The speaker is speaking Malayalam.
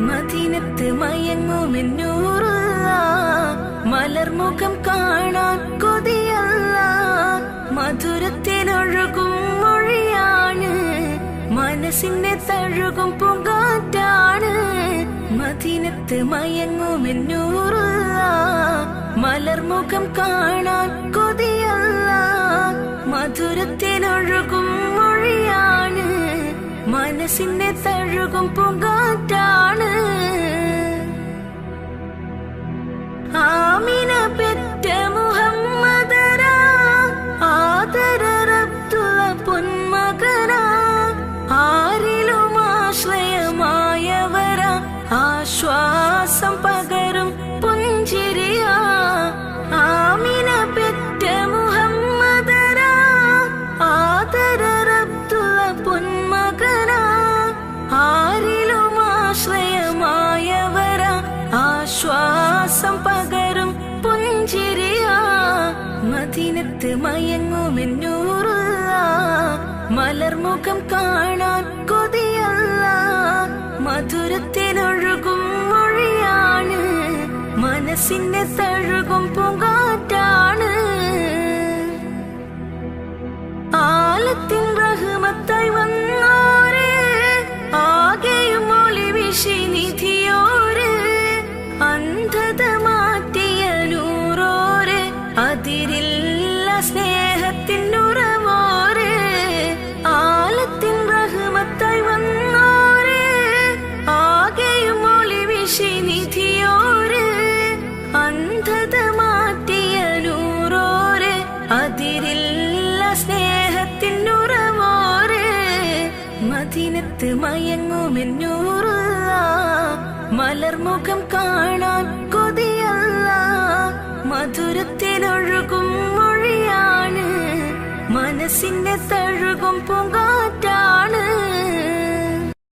മദീനത്ത് മയങ്ങുമെന്നൂറുള്ള മലർമുഖം കാണാൻ കൊതിയല്ല. മധുരത്തിലൊഴുകും മൊഴിയാണ്, മനസ്സിനെ തഴുകും പൂങ്കാറ്റാണ്. മദീനത്ത് മയങ്ങുമെന്നൂറുള്ള മലർമുഖം കാണാൻ കൊതിയല്ല. മധുരത്തിലൊഴുകും മൊഴിയാണ്, മനസ്സിനെ തഴുകും പൂങ്കാറ്റാണ്. ആമിന പെറ്റ മുഹമ്മദരാ, ആദരറബ്ദുള്ള പൊന്മകനാ, ആരിലും ആശ്രയമായവരാ, ആശ്വാസം പകരും പുഞ്ചിരിയാ. ആമിന പെറ്റ മുഹമ്മദരാ, ആദരറബ്ദുള്ള പൊന്മകനാ, ആരിലും ആശ്രയമായവരാ, ആശ്വാസം പകരും പുഞ്ചിരിയാ. മദീനത്ത് മയങ്ങുമെന്നൂറുള്ള മലർമുഖം കാണാൻ കൊതിയല്ല. മധുരത്തിലൊഴുകും മൊഴിയാണ്, മനസ്സിനെ തഴുകും പൂങ്കാറ്റാണ്. ആലത്തിൻ റഹ്മത്തായി വന്നോര്, ആകെയും ഒളി വീശി നിധിയോര്, അന്ധത മാറ്റിയ നൂറോര്, അതിരില്ല സ്നേഹത്തിനുറവോര്. ആലത്തിൻ റഹ്മത്തായി വന്നോര്, ആകെയും ഒളി വീശി നിധിയോര്, അന്ധത മാറ്റിയ നൂറോര്, അതിരില്ല സ്നേഹത്തിനുറവോര്. മദീനത്ത് മയങ്ങുമെന്നൂറുള്ള മലർമുഖം കാണാൻ കൊതിയല്ല. മധുരത്തിലൊഴുകും മൊഴിയാണ്, മനസ്സിനെ തഴുകും പൂങ്കാറ്റാണ്.